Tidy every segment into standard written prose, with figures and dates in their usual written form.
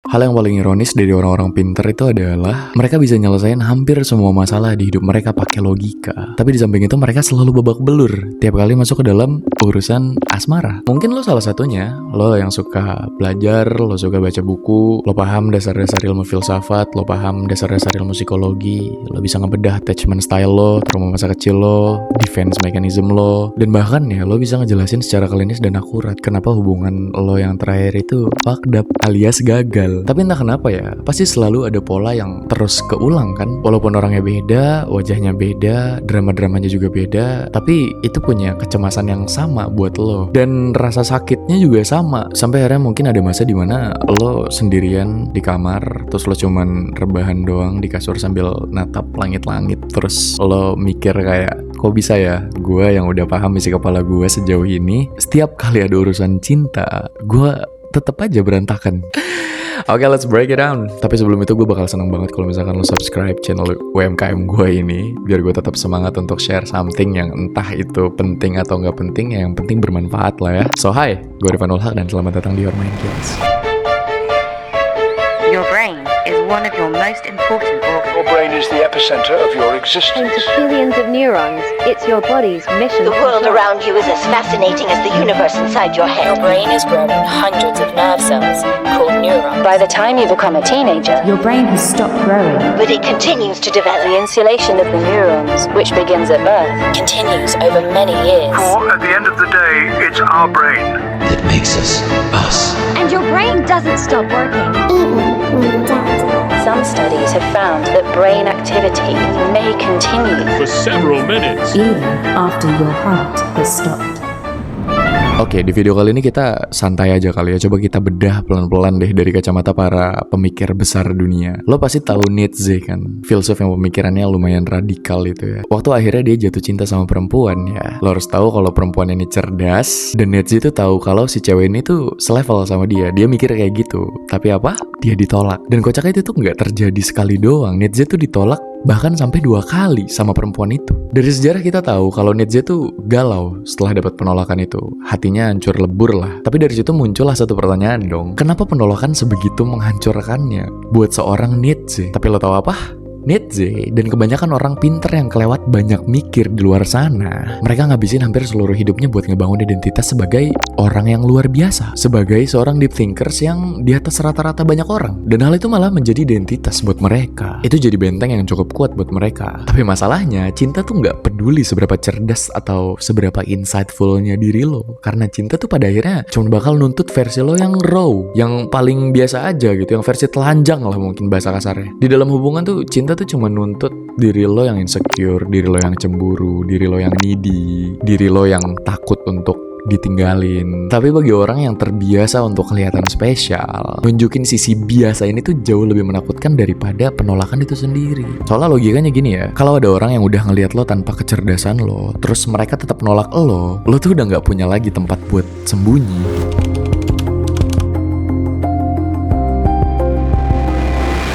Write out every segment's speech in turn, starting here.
Hal yang paling ironis dari orang-orang pinter itu adalah mereka bisa nyelesain hampir semua masalah di hidup mereka pakai logika. Tapi di samping itu mereka selalu babak belur tiap kali masuk ke dalam urusan asmara. Mungkin lo salah satunya, lo yang suka belajar, lo suka baca buku, lo paham dasar-dasar ilmu filsafat, lo paham dasar-dasar ilmu psikologi, lo bisa ngebedah attachment style lo, trauma masa kecil lo, defense mechanism lo, dan bahkan ya lo bisa ngejelasin secara klinis dan akurat kenapa hubungan lo yang terakhir itu fucked up alias gagal. Tapi entah kenapa ya, pasti selalu ada pola yang terus keulang kan. Walaupun orangnya beda, wajahnya beda, drama-dramanya juga beda, tapi itu punya kecemasan yang sama buat lo. Dan rasa sakitnya juga sama. Sampai akhirnya mungkin ada masa dimana lo sendirian di kamar, terus lo cuman rebahan doang di kasur sambil natap langit-langit. Terus lo mikir kayak, kok bisa ya gue yang udah paham isi kepala gue sejauh ini, setiap kali ada urusan cinta, gue tetep aja berantakan. Oke, let's break it down. Tapi sebelum itu gue bakal seneng banget kalau misalkan lo subscribe channel UMKM gue ini, biar gue tetap semangat untuk share something yang entah itu penting atau nggak penting, yang penting bermanfaat lah ya. So hi, gue Rifanul Haq dan selamat datang di Your Mind Kills. Your brain is one of your most important organs. Your brain is the epicenter of your existence. Home to billions of neurons, it's your body's mission. The world around you is as fascinating as the universe inside your head. Your brain is grown in hundreds of nerve cells called neurons. By the time you become a teenager, your brain has stopped growing. But it continues to develop. The insulation of the neurons, which begins at birth, continues over many years. For at the end of the day, it's our brain that makes us us. And your brain doesn't stop working. Some studies have found that brain activity may continue for several minutes, even after your heart has stopped. Oke, di video kali ini kita santai aja kali ya. Coba kita bedah pelan-pelan deh dari kacamata para pemikir besar dunia. Lo pasti tahu Nietzsche kan, filsuf yang pemikirannya lumayan radikal itu ya. Waktu akhirnya dia jatuh cinta sama perempuan ya, lo harus tahu kalau perempuan ini cerdas, dan Nietzsche itu tahu kalau si cewek ini tuh selevel sama dia. Dia mikir kayak gitu, tapi apa? Dia ditolak. Dan kocaknya itu tuh nggak terjadi sekali doang. Nietzsche tuh ditolak bahkan sampai 2 kali sama perempuan itu. Dari sejarah kita tahu kalau Nietzsche tuh galau setelah dapat penolakan itu. Hatinya hancur lebur lah. Tapi dari situ muncullah satu pertanyaan dong. Kenapa penolakan sebegitu menghancurkannya buat seorang Nietzsche? Tapi lo tahu apa? Nietzsche dan kebanyakan orang pinter yang kelewat banyak mikir di luar sana, mereka ngabisin hampir seluruh hidupnya buat ngebangun identitas sebagai orang yang luar biasa, sebagai seorang deep thinkers yang di atas rata-rata banyak orang. Dan hal itu malah menjadi identitas buat mereka. Itu jadi benteng yang cukup kuat buat mereka. Tapi masalahnya, cinta tuh nggak peduli seberapa cerdas atau seberapa insightfulnya diri lo. Karena cinta tuh pada akhirnya cuma bakal nuntut versi lo yang raw, yang paling biasa aja gitu, yang versi telanjang lah mungkin bahasa kasarnya. Di dalam hubungan tuh cinta tuh cuma nuntut diri lo yang insecure, diri lo yang cemburu, diri lo yang needy, diri lo yang takut untuk ditinggalin. Tapi bagi orang yang terbiasa untuk kelihatan spesial, nunjukin sisi biasa ini tuh jauh lebih menakutkan daripada penolakan itu sendiri. Soalnya logikanya gini ya, kalau ada orang yang udah ngelihat lo tanpa kecerdasan lo, terus mereka tetap nolak lo tuh udah nggak punya lagi tempat buat sembunyi.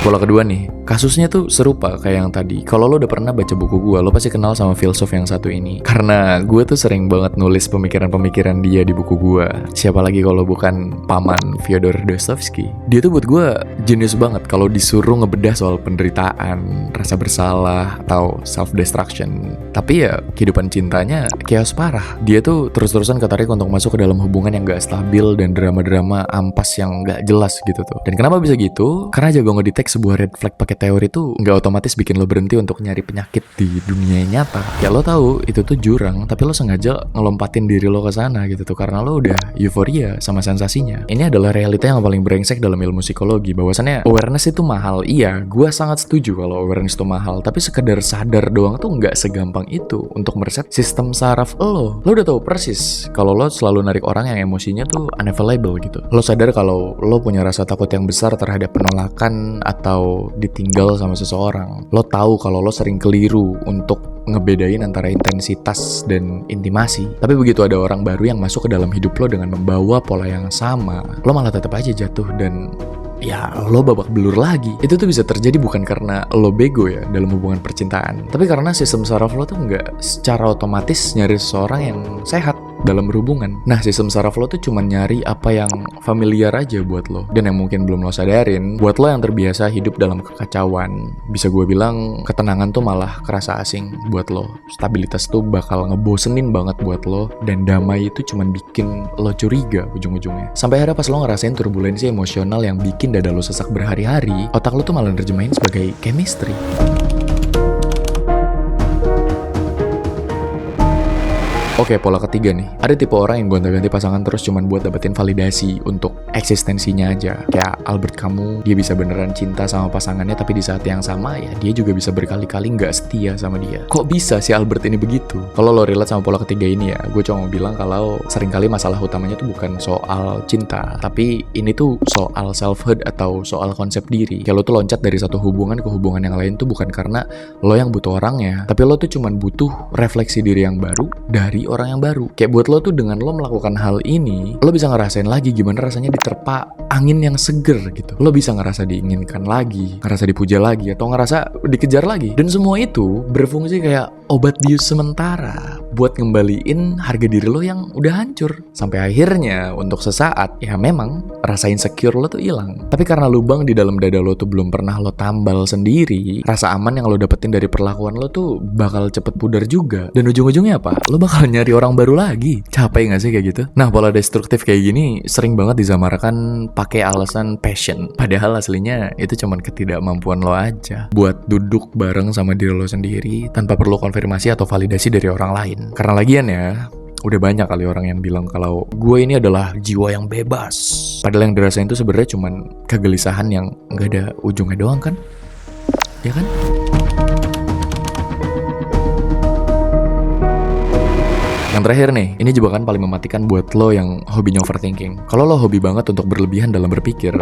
Pola kedua nih, kasusnya tuh serupa kayak yang tadi. Kalau lo udah pernah baca buku gue, lo pasti kenal sama filsuf yang satu ini. Karena gue tuh sering banget nulis pemikiran-pemikiran dia di buku gue. Siapa lagi kalau bukan paman Fyodor Dostoevsky. Dia tuh buat gue jenius banget kalau disuruh ngebedah soal penderitaan, rasa bersalah, atau self-destruction. Tapi ya, kehidupan cintanya chaos parah. Dia tuh terus-terusan ketarik untuk masuk ke dalam hubungan yang gak stabil dan drama-drama ampas yang gak jelas gitu tuh. Dan kenapa bisa gitu? Karena jago ngedetect sebuah red flag pakai teori tuh nggak otomatis bikin lo berhenti untuk nyari penyakit di dunia nyata. Ya lo tahu itu tuh jurang, tapi lo sengaja ngelompatin diri lo ke sana gitu tuh karena lo udah euforia sama sensasinya. Ini adalah realita yang paling brengsek dalam ilmu psikologi. Bahwasannya awareness itu mahal. Iya, gue sangat setuju kalau awareness itu mahal. Tapi sekedar sadar doang tuh nggak segampang itu untuk mereset sistem saraf lo. Lo udah tahu persis kalau lo selalu narik orang yang emosinya tuh unavailable gitu. Lo sadar kalau lo punya rasa takut yang besar terhadap penolakan atau ditinggal sama seseorang. Lo tahu kalau lo sering keliru untuk ngebedain antara intensitas dan intimasi. Tapi begitu ada orang baru yang masuk ke dalam hidup lo dengan membawa pola yang sama, lo malah tetap aja jatuh dan ya lo babak belur lagi. Itu tuh bisa terjadi bukan karena lo bego ya dalam hubungan percintaan, tapi karena sistem saraf lo tuh nggak secara otomatis nyari seseorang yang sehat. dalam berhubungan. Nah, sistem saraf lo tuh cuma nyari apa yang familiar aja buat lo, dan yang mungkin belum lo sadarin, buat lo yang terbiasa hidup dalam kekacauan, bisa gue bilang ketenangan tuh malah kerasa asing buat lo. Stabilitas tuh bakal ngebosenin banget buat lo, dan damai itu cuma bikin lo curiga ujung-ujungnya. Sampai akhirnya pas lo ngerasain turbulensi emosional yang bikin dada lo sesak berhari-hari, otak lo tuh malah nerjemahin sebagai chemistry. Oke, pola ketiga nih. Ada tipe orang yang gonta-ganti pasangan terus cuman buat dapetin validasi untuk eksistensinya aja. Kayak Albert Camus, dia bisa beneran cinta sama pasangannya, tapi di saat yang sama ya dia juga bisa berkali-kali nggak setia sama dia. Kok bisa si Albert ini begitu? Kalau lo relate sama pola ketiga ini ya, gue cuma mau bilang kalau seringkali masalah utamanya tuh bukan soal cinta, tapi ini tuh soal self-hurt atau soal konsep diri. Kayak lo tuh loncat dari satu hubungan ke hubungan yang lain tuh bukan karena lo yang butuh orangnya, tapi lo tuh cuman butuh refleksi diri yang baru dari orang yang baru. Kayak buat lo tuh dengan lo melakukan hal ini, lo bisa ngerasain lagi gimana rasanya diterpa angin yang seger gitu. Lo bisa ngerasa diinginkan lagi, ngerasa dipuja lagi, atau ngerasa dikejar lagi. Dan semua itu berfungsi kayak obat bius sementara buat ngembaliin harga diri lo yang udah hancur. Sampai akhirnya untuk sesaat ya memang rasa insecure lo tuh hilang. Tapi karena lubang di dalam dada lo tuh belum pernah lo tambal sendiri, rasa aman yang lo dapetin dari perlakuan lo tuh bakal cepet pudar juga. Dan ujung-ujungnya apa? Lo bakal nyari orang baru lagi. Capek gak sih kayak gitu? Nah, pola destruktif kayak gini sering banget disamarkan pakai alasan passion. Padahal aslinya itu cuman ketidakmampuan lo aja buat duduk bareng sama diri lo sendiri tanpa perlu konfirmasi atau validasi dari orang lain. Karena lagian ya, udah banyak kali orang yang bilang kalau gue ini adalah jiwa yang bebas. Padahal yang dirasain itu sebenarnya cuman kegelisahan yang gak ada ujungnya doang kan? Ya kan? Yang terakhir nih, ini jebakan paling mematikan buat lo yang hobinya overthinking. Kalau lo hobi banget untuk berlebihan dalam berpikir,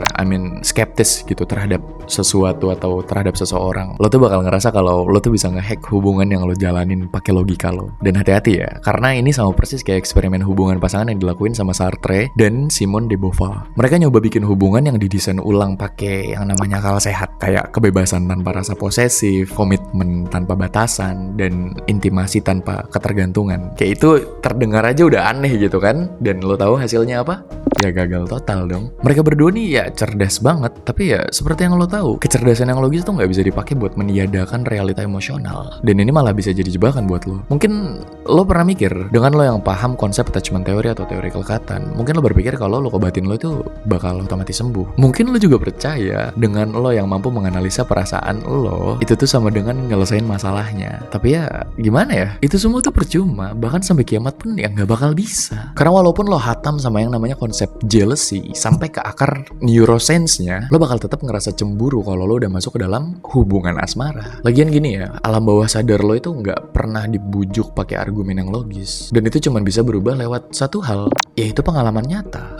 skeptis gitu terhadap sesuatu atau terhadap seseorang, lo tuh bakal ngerasa kalau lo tuh bisa ngehack hubungan yang lo jalanin pakai logika lo. Dan hati-hati ya, karena ini sama persis kayak eksperimen hubungan pasangan yang dilakuin sama Sartre dan Simone de Beauvoir. Mereka nyoba bikin hubungan yang didesain ulang pakai yang namanya akal sehat, kayak kebebasan tanpa rasa posesif, komitmen tanpa batasan, dan intimasi tanpa ketergantungan. Kayak itu terdengar aja udah aneh gitu kan. Dan lo tahu hasilnya apa? Ya gagal total dong. Mereka berdua nih ya cerdas banget, tapi ya seperti yang lo tahu, kecerdasan yang logis tuh nggak bisa dipakai buat meniadakan realita emosional. Dan ini malah bisa jadi jebakan buat lo. Mungkin lo pernah mikir, dengan lo yang paham konsep attachment theory atau teori kelekatan, mungkin lo berpikir kalau lo batin lo itu bakal otomatis sembuh. Mungkin lo juga percaya dengan lo yang mampu menganalisa perasaan lo itu tuh sama dengan nyelesain masalahnya. Tapi ya gimana ya, itu semua tuh percuma. Bahkan sampai kiamat pun ya nggak bakal bisa. Karena walaupun lo hatam sama yang namanya konsep jealousy sampai ke akar neuroscience-nya, lo bakal tetap ngerasa cemburu kalau lo udah masuk ke dalam hubungan asmara. Lagian gini ya, alam bawah sadar lo itu nggak pernah dibujuk pakai argumen yang logis, dan itu cuma bisa berubah lewat satu hal, yaitu pengalaman nyata.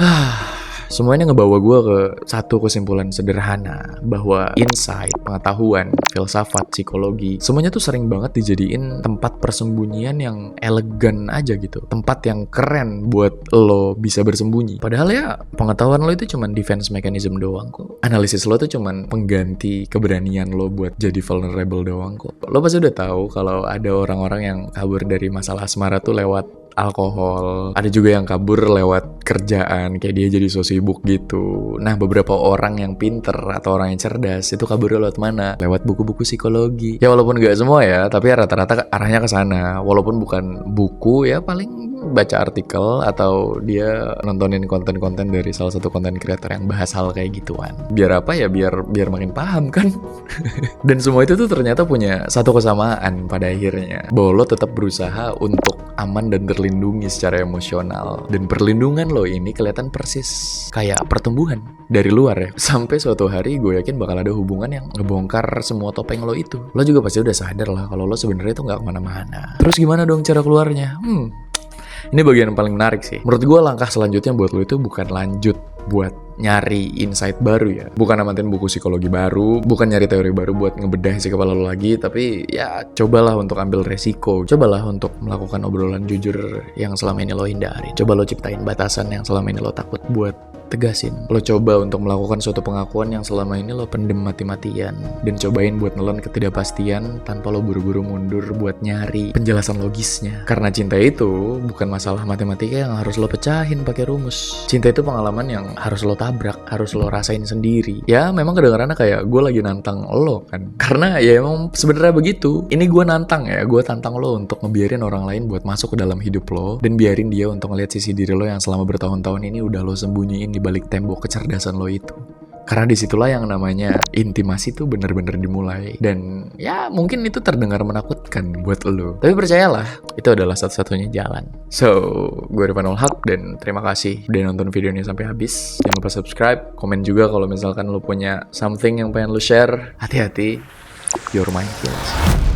Semuanya ngebawa gue ke satu kesimpulan sederhana, bahwa insight, pengetahuan, filsafat, psikologi, semuanya tuh sering banget dijadiin tempat persembunyian yang elegan aja gitu. Tempat yang keren buat lo bisa bersembunyi. Padahal ya pengetahuan lo itu cuman defense mechanism doang kok. Analisis lo tuh cuman pengganti keberanian lo buat jadi vulnerable doang kok. Lo pasti udah tahu kalau ada orang-orang yang kabur dari masalah asmara tuh lewat alkohol. Ada juga yang kabur lewat kerjaan, kayak dia jadi so sibuk gitu. Nah, beberapa orang yang pinter atau orang yang cerdas itu kaburnya lewat mana? Lewat buku-buku psikologi. Ya walaupun gak semua ya, tapi rata-rata arahnya ke sana. Walaupun bukan buku ya, paling baca artikel atau dia nontonin konten-konten dari salah satu konten creator yang bahas hal kayak gituan. Biar apa ya? Biar makin paham kan. Dan semua itu tuh ternyata punya satu kesamaan pada akhirnya, bahwa lo tetap berusaha untuk aman dan terlindungi secara emosional. Dan perlindungan lo ini kelihatan persis kayak pertumbuhan dari luar ya. Sampai suatu hari gue yakin bakal ada hubungan yang ngebongkar semua topeng lo itu. Lo juga pasti udah sadar lah kalau lo sebenarnya tuh gak kemana-mana. Terus gimana dong cara keluarnya? Ini bagian yang paling menarik sih. Menurut gue langkah selanjutnya buat lo itu bukan lanjut buat nyari insight baru ya, bukan amatin buku psikologi baru, bukan nyari teori baru buat ngebedah isi kepala lo lagi, tapi ya cobalah untuk ambil resiko, cobalah untuk melakukan obrolan jujur yang selama ini lo hindari, coba lo ciptain batasan yang selama ini lo takut buat tegasin. Lo coba untuk melakukan suatu pengakuan yang selama ini lo pendem mati-matian, dan cobain buat nelen ketidakpastian tanpa lo buru-buru mundur buat nyari penjelasan logisnya. Karena cinta itu bukan masalah matematika yang harus lo pecahin pakai rumus. Cinta itu pengalaman yang harus lo tabrak, harus lo rasain sendiri. Ya memang kedengarannya kayak gue lagi nantang lo kan, karena ya emang sebenarnya begitu. Ini gue nantang ya, gue tantang lo untuk ngebiarin orang lain buat masuk ke dalam hidup lo, dan biarin dia untuk ngeliat sisi diri lo yang selama bertahun-tahun ini udah lo sembunyiin di balik tembok kecerdasan lo itu. Karena disitulah yang namanya intimasi tuh bener-bener dimulai. Dan ya mungkin itu terdengar menakutkan buat lo, tapi percayalah, itu adalah satu-satunya jalan. So, gue Irfan Haq, dan terima kasih udah nonton video ini sampai habis. Jangan lupa subscribe, komen juga kalau misalkan lo punya something yang pengen lo share. Hati-hati, your mind kills.